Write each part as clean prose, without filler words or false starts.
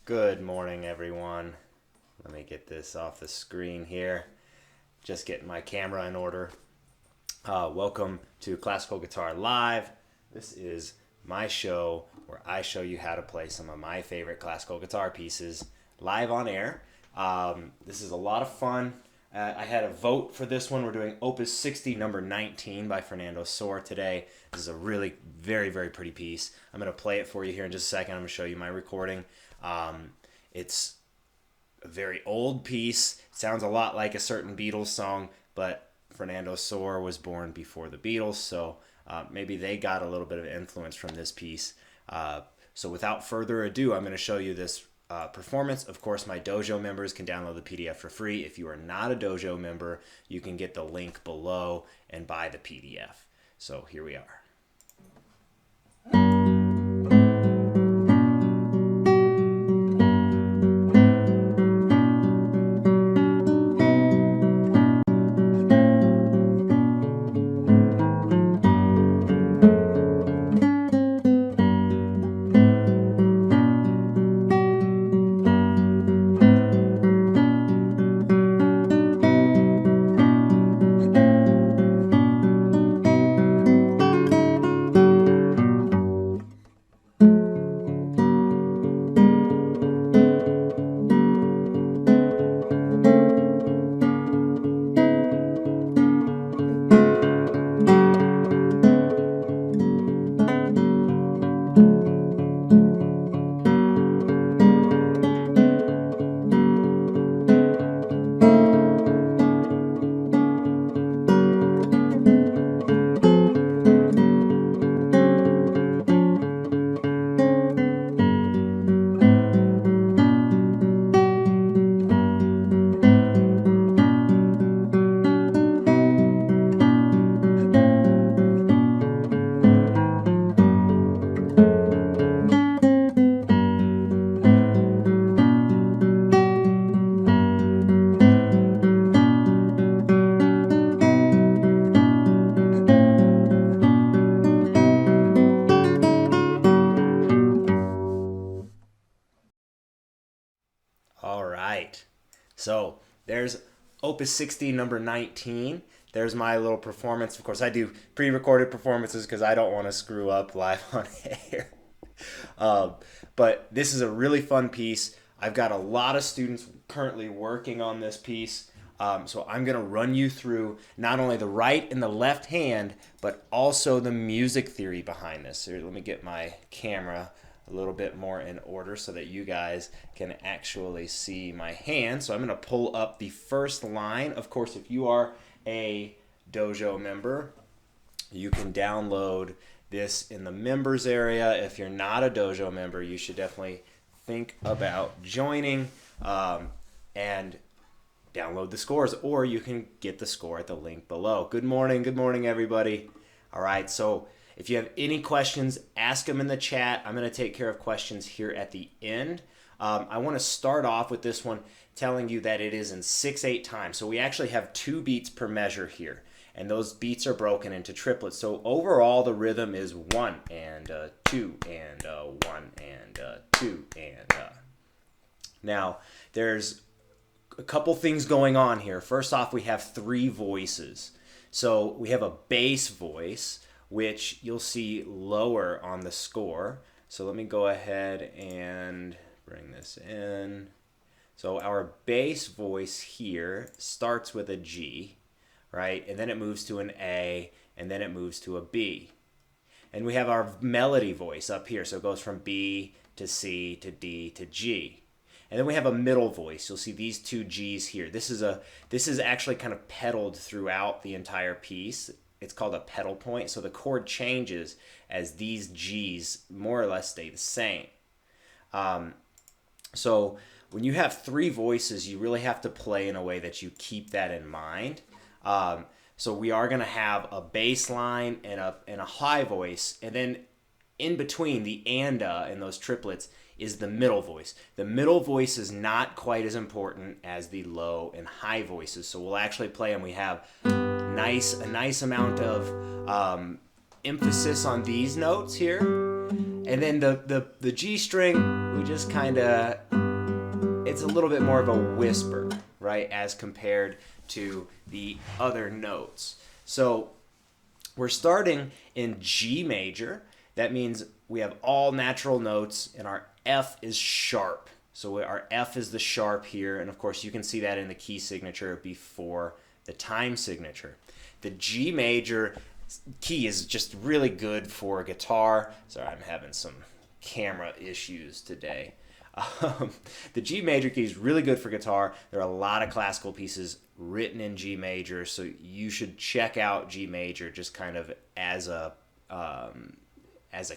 Good morning, everyone. Let me get this off the screen here. Just getting my camera in order. Welcome to Classical Guitar Live. This is my show where I show you how to play some of my favorite classical guitar pieces live on air. This is a lot of fun. I had a vote for this one. We're doing Opus 60, number 19 by Fernando Sor today. This is a really very, very pretty piece. I'm going to play it for you here in just a second. I'm going to show you my recording. It's a very old piece. It sounds a lot like a certain Beatles song, but Fernando Sor was born before the Beatles, so maybe they got a little bit of influence from this piece. So without further ado, I'm going to show you this performance. Of course, my dojo members can download the PDF for free. If you are not a dojo member, you can get the link below and buy the PDF. So here we are. All right, so there's Opus 60, number 19. There's my little performance. Of course, I do pre-recorded performances because I don't want to screw up live on air. But this is a really fun piece. I've got a lot of students currently working on this piece. So I'm going to run you through not only the right and the left hand, but also the music theory behind this. Here, let me get my camera a little bit more in order so that you guys can actually see my hand. So I'm going to pull up the first line. Of course, if you are a dojo member, you can download this in the members area. If you're not a dojo member, you should definitely think about joining and download the scores, or you can get the score at the link below. Good morning, everybody. All right, so if you have any questions, ask them in the chat. I'm going to take care of questions here at the end. I want to start off with this one telling you that it is in 6/8 time. So we actually have 2 beats per measure here, and those beats are broken into triplets. So overall, the rhythm is 1 and 2 and 1 and 2 and. Now, there's a couple things going on here. First off, we have 3 voices. So we have a bass voice, which you'll see lower on the score. So let me go ahead and bring this in. So our bass voice here starts with a G, right? And then it moves to an A, and then it moves to a B. And we have our melody voice up here. So it goes from B to C to D to G. And then we have a middle voice. You'll see these 2 G's here. This is actually kind of pedaled throughout the entire piece. It's called a pedal point. So the chord changes as these G's more or less stay the same. So when you have 3 voices, you really have to play in a way that you keep that in mind. So we are going to have a bass line and a high voice, and then in between the anda and those triplets is the middle voice. The middle voice is not quite as important as the low and high voices. So we'll actually play them. We have a nice amount of emphasis on these notes here. And then the G string, we just kind of it's a little bit more of a whisper, right, as compared to the other notes. So we're starting in G major. That means we have all natural notes, and our F is sharp. So our F is the sharp here, and of course you can see that in the key signature before the time signature. The G major key is just really good for guitar. Sorry, I'm having some camera issues today. The G major key is really good for guitar. There are a lot of classical pieces written in G major, so you should check out G major just kind of as a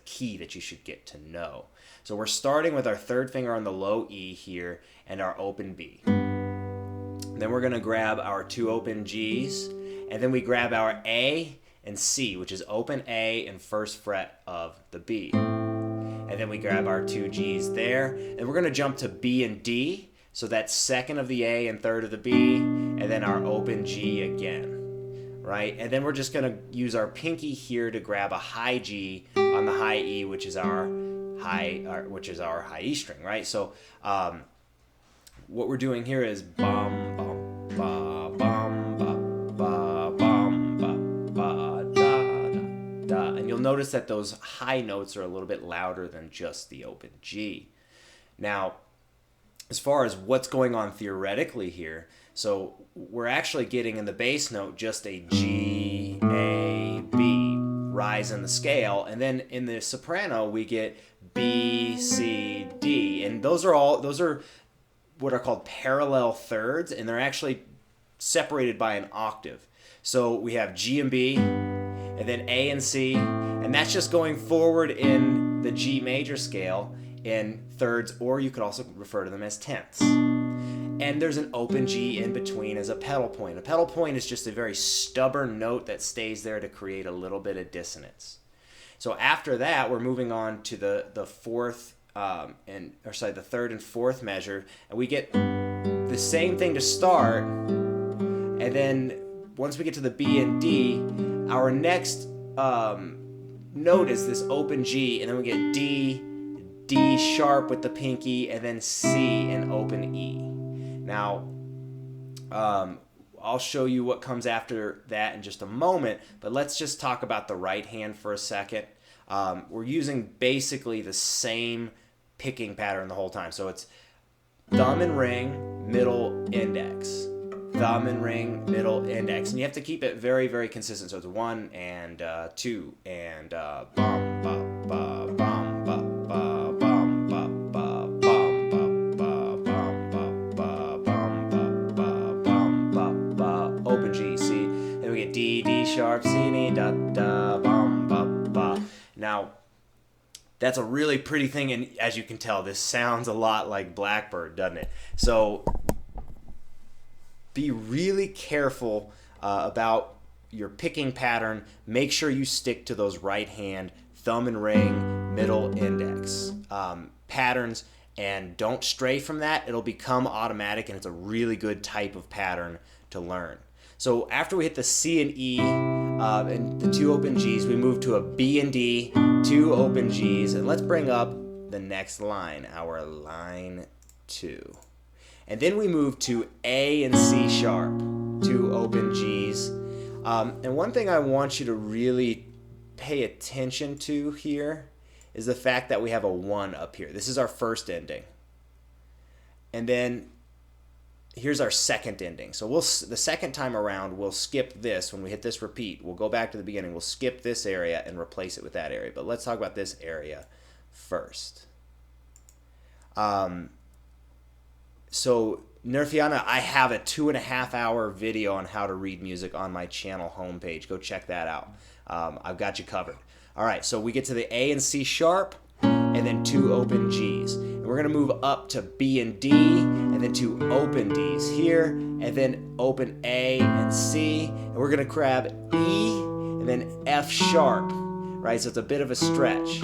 key that you should get to know. So we're starting with our third finger on the low E here and our open B. Then we're going to grab our 2 open Gs, and then we grab our A and C, which is open A and first fret of the B. And then we grab our 2 Gs there, and we're going to jump to B and D, so that's second of the A and third of the B, and then our open G again, right? And then we're just going to use our pinky here to grab a high G on the high E, which is our high E string, right? So what we're doing here is bum bum ba bum ba ba bum ba ba da da da, and you'll notice that those high notes are a little bit louder than just the open G. Now, as far as what's going on theoretically here, so we're actually getting in the bass note just a G, A, B, rise in the scale, and then in the soprano we get B, C, D, and those are what are called parallel thirds, and they're actually separated by an octave. So we have G and B, and then A and C, and that's just going forward in the G major scale in thirds, or you could also refer to them as tenths. And there's an open G in between as a pedal point. A pedal point is just a very stubborn note that stays there to create a little bit of dissonance. So after that, we're moving on to the third and fourth measure, and we get the same thing to start, and then once we get to the B and D, our next note is this open G, and then we get D, D sharp with the pinky, and then C and open E. Now, I'll show you what comes after that in just a moment, but let's just talk about the right hand for a second. We're using basically the same picking pattern the whole time. So it's thumb and ring, middle, index. Thumb and ring, middle, index. And you have to keep it very, very consistent. So it's 1 and 2 and bum, ba, ba, bum, ba, ba, bum, ba, ba, bum, ba, ba, bum, ba, ba, bum, ba, ba, bum, ba, ba, open G, C. Then we get D, D sharp, C, D, da, da, bum, ba, ba. Now, that's a really pretty thing, and as you can tell, this sounds a lot like Blackbird, doesn't it? So be really careful about your picking pattern. Make sure you stick to those right hand thumb and ring, middle, index patterns, and don't stray from that. It'll become automatic, and it's a really good type of pattern to learn. So after we hit the C and E and the 2 open Gs, we move to a B and D, 2 open Gs, and let's bring up the next line, our line 2. And then we move to A and C sharp, 2 open Gs. And one thing I want you to really pay attention to here is the fact that we have a 1 up here. This is our first ending. And then here's our second ending. So the second time around, we'll skip this. When we hit this repeat, we'll go back to the beginning. We'll skip this area and replace it with that area. But let's talk about this area first. So Nerfiana, I have a 2.5-hour video on how to read music on my channel homepage. Go check that out. I've got you covered. All right, so we get to the A and C sharp, and then 2 open Gs. And we're going to move up to B and D, and then 2 open Ds here, and then open A and C. And we're going to grab E, and then F sharp, right? So it's a bit of a stretch.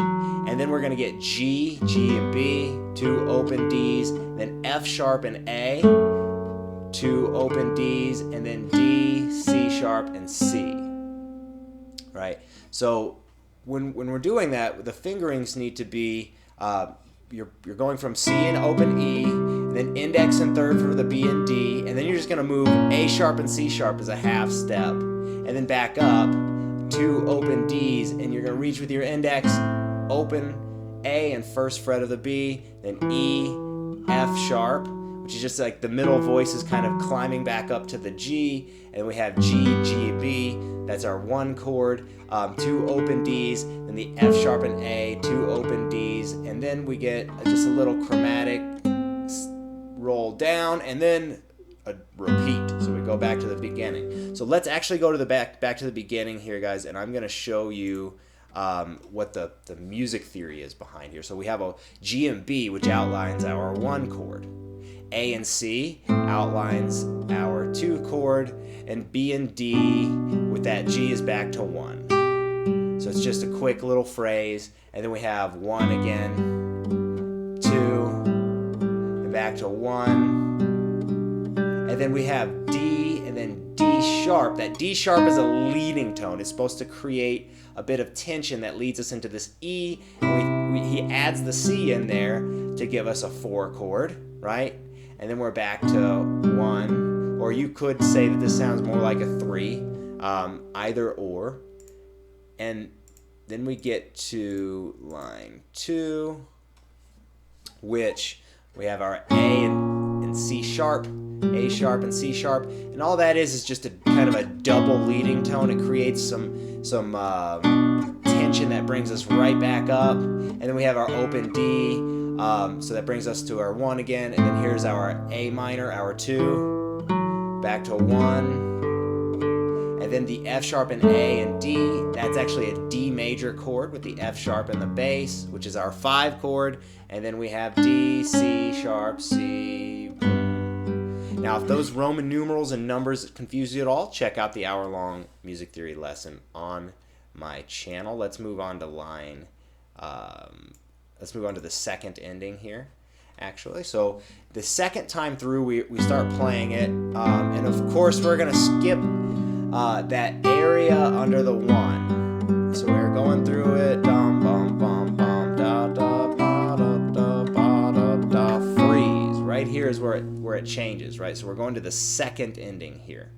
And then we're going to get G, G and B, 2 open Ds, then F sharp and A, 2 open Ds, and then D, C sharp, and C, right? So when we're doing that, the fingerings need to be, you're going from C and open E, and then index and third for the B and D, and then you're just gonna move A sharp and C sharp as a half step, and then back up 2 open Ds, and you're gonna reach with your index, open A and first fret of the B, then E, F sharp, which is just like the middle voice is kind of climbing back up to the G, and we have G, G, B, that's our 1 chord, 2 open Ds, then the F sharp and A, 2 open Ds, and then we get just a little chromatic roll down, and then a repeat. So we go back to the beginning. So let's actually go to the back to the beginning here, guys, and I'm going to show you what the music theory is behind here. So we have a G and B, which outlines our 1 chord. A and C outlines our 2 chord, and B and D with that G is back to 1. So it's just a quick little phrase, and then we have 1 again, 2, and back to 1, and then we have D, and then D sharp. That D sharp is a leading tone. It's supposed to create a bit of tension that leads us into this E, and he adds the C in there to give us a 4 chord, right? And then we're back to 1, or you could say that this sounds more like a 3, either or. And then we get to line 2, which we have our A and C sharp, A sharp and C sharp, and all that is just a kind of a double leading tone. It creates some tension that brings us right back up, and then we have our open D. So that brings us to our 1 again, and then here's our A minor, our 2, back to 1, and then the F sharp and A and D, that's actually a D major chord with the F sharp and the bass, which is our 5 chord, and then we have D, C sharp, C. Now, if those Roman numerals and numbers confuse you at all, check out the hour-long music theory lesson on my channel. Let's move on to let's move on to the second ending here, actually. So the second time through, we start playing it, and of course we're going to skip that area under the 1. So we're going through it, dum bum bum bum da da ba da da ba da da, freeze. Right here is where it changes, right? So we're going to the second ending here.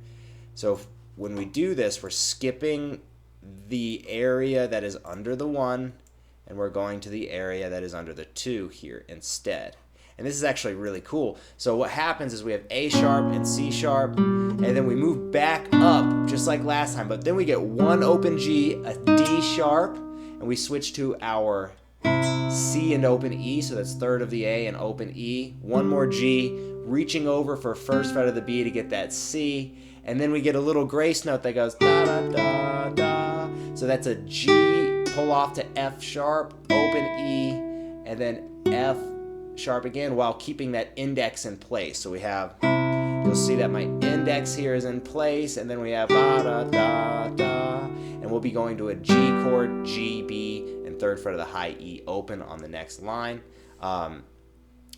So when we do this, we're skipping the area that is under the 1, and we're going to the area that is under the 2 here instead. And this is actually really cool. So what happens is we have A sharp and C sharp, and then we move back up just like last time, but then we get 1 open G, a D sharp, and we switch to our C and open E, so that's third of the A and open E, 1 more G, reaching over for first fret of the B to get that C, and then we get a little grace note that goes da da da da. So that's a G, pull off to F sharp, open E, and then F sharp again while keeping that index in place. So we have, you'll see that my index here is in place, and then we have ba da da da, and we'll be going to a G chord, G, B, and third fret of the high E open on the next line.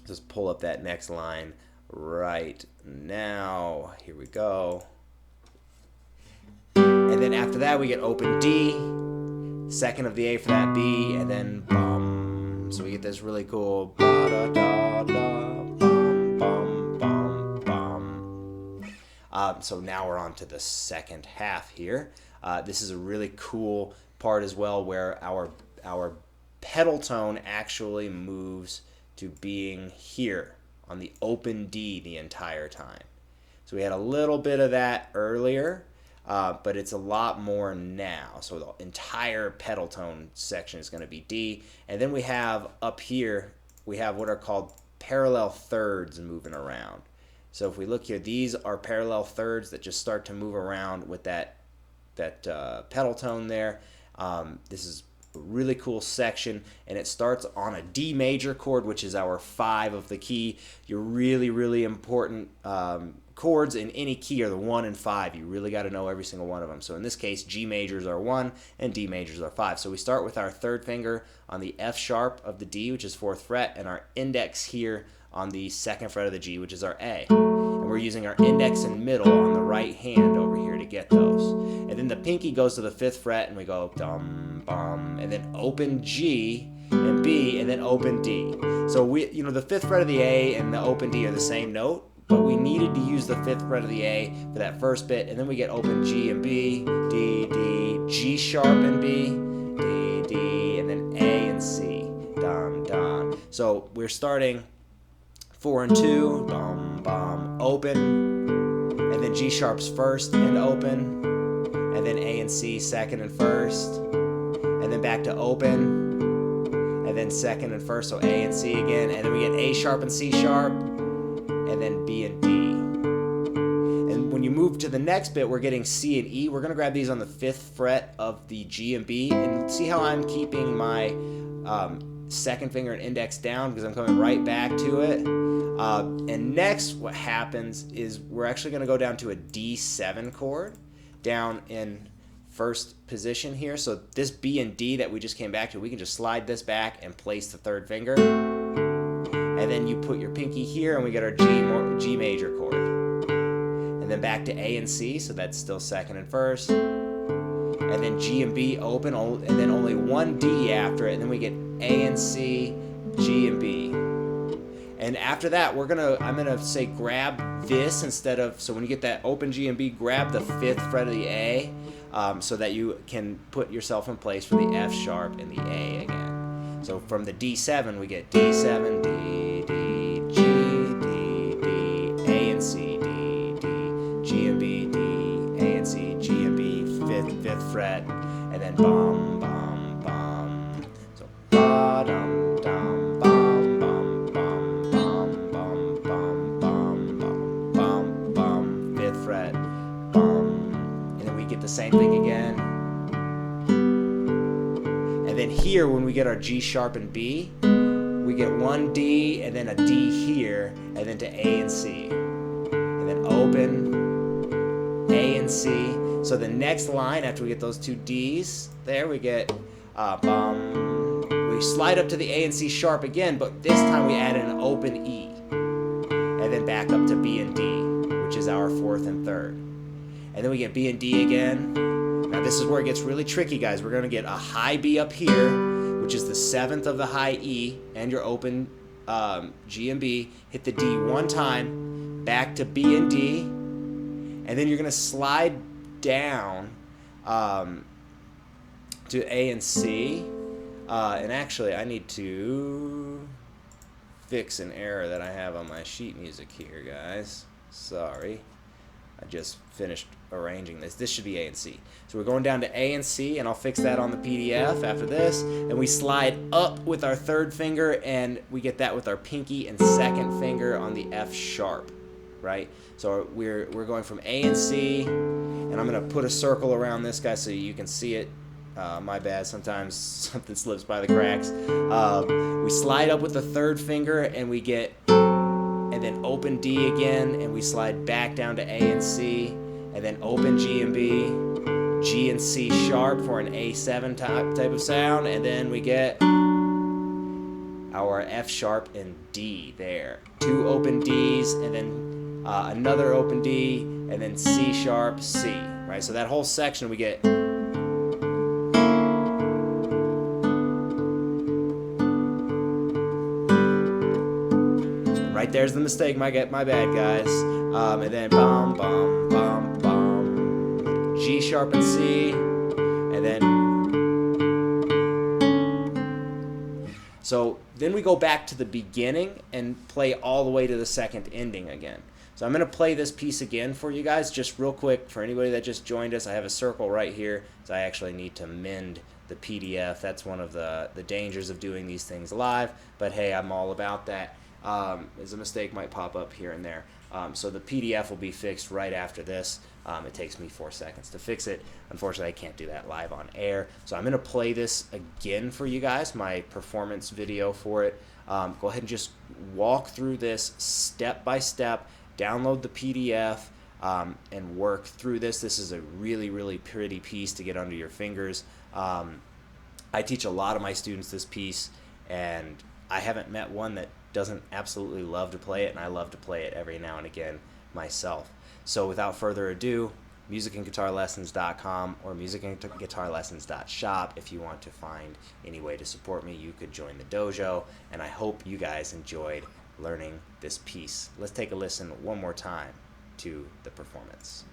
Just pull up that next line right now. Here we go. And then after that we get open D, second of the A for that B, and then bum. So we get this really cool ba da da da bum bum bum bum. So now we're on to the second half here. This is a really cool part as well, where our pedal tone actually moves to being here on the open D the entire time. So we had a little bit of that earlier, but it's a lot more now. So the entire pedal tone section is going to be D. And then we have up here, we have what are called parallel thirds moving around. So if we look here, these are parallel thirds that just start to move around with that pedal tone there. This is a really cool section, and it starts on a D major chord, which is our 5 of the key. Your really important chords in any key are the 1 and 5. You really got to know every single one of them. So in this case, G majors are 1 and D majors are 5. So we start with our third finger on the F sharp of the D, which is 4th fret, and our index here on the 2nd fret of the G, which is our A. And we're using our index and middle on the right hand over here to get those. And then the pinky goes to the 5th fret, and we go dum bum, and then open G and B, and then open D. So So the 5th fret of the A and the open D are the same note, but we needed to use the 5th fret of the A for that first bit, and then we get open G and B, D, D, G sharp and B, D, D, and then A and C, dum, dum. So we're starting 4 and 2, bum, bum, open, and then G sharp's first and open, and then A and C second and first, and then back to open, and then second and first, so A and C again, and then we get A sharp and C sharp, and then B and D. And when you move to the next bit, we're getting C and E. We're going to grab these on the 5th fret of the G and B, and see how I'm keeping my second finger and index down because I'm coming right back to it. And next what happens is we're actually going to go down to a D7 chord down in first position here. So this B and D that we just came back to, we can just slide this back and place the 3rd finger. And then you put your pinky here and we get our G major chord. And then back to A and C, so that's still second and first. And then G and B open, and then only one D after it, and then we get A and C, G and B. And after that, I'm gonna say grab this instead of, so when you get that open G and B, grab the 5th fret of the A, so that you can put yourself in place for the F sharp and the A again. So from the D7, we get D7, D, D, G, D, D, A and C, D, D, G and B, D, A and C, G and B, 5th fret, and then bum, bum, bum. So ba dum dum bum bum bum bum bum bum bum bum bum bum, 5th fret, bum, and then we get the same thing again. And then here, when we get our G sharp and B, we get one D and then a D here, and then to A and C, and then open, A and C. So the next line after we get those 2 Ds, there we get we slide up to the A and C sharp again, but this time we add an open E, and then back up to B and D, which is our 4th and 3rd, and then we get B and D again. Now this is where it gets really tricky, guys. We're gonna get a high B up here, which is the 7th of the high E, and your open G and B. Hit the D one time, back to B and D, and then you're gonna slide down to A and C. And actually, I need to fix an error that I have on my sheet music here, guys. Sorry. I just finished arranging this. This should be A and C. So we're going down to A and C, and I'll fix that on the PDF after this. And we slide up with our 3rd finger, and we get that with our pinky and 2nd finger on the F sharp, right? So we're going from A and C, and I'm going to put a circle around this guy so you can see it. My bad, sometimes something slips by the cracks. We slide up with the 3rd finger, and we get, and then open D again, and we slide back down to A and C, and then open G and B, G and C sharp for an A7 type of sound, and then we get our F sharp and D there. 2 open Ds, and then another open D, and then C sharp, C, right? So that whole section we get. Right there's the mistake, my bad, guys. And then bum, bum, bum, bum, G sharp and C, and then. So then we go back to the beginning and play all the way to the 2nd ending again. So I'm going to play this piece again for you guys, just real quick for anybody that just joined us. I have a circle right here, so I actually need to mend the PDF. That's one of the dangers of doing these things live, but hey, I'm all about that. As a mistake might pop up here and there. So the PDF will be fixed right after this. It takes me 4 seconds to fix it. Unfortunately, I can't do that live on air. So I'm going to play this again for you guys, my performance video for it. Go ahead and just walk through this step by step, download the PDF, and work through this. This is a really, really pretty piece to get under your fingers. I teach a lot of my students this piece, and I haven't met one that doesn't absolutely love to play it, and I love to play it every now and again myself. So without further ado, musicandguitarlessons.com or musicandguitarlessons.shop. If you want to find any way to support me, you could join the dojo, and I hope you guys enjoyed learning this piece. Let's take a listen one more time to the performance.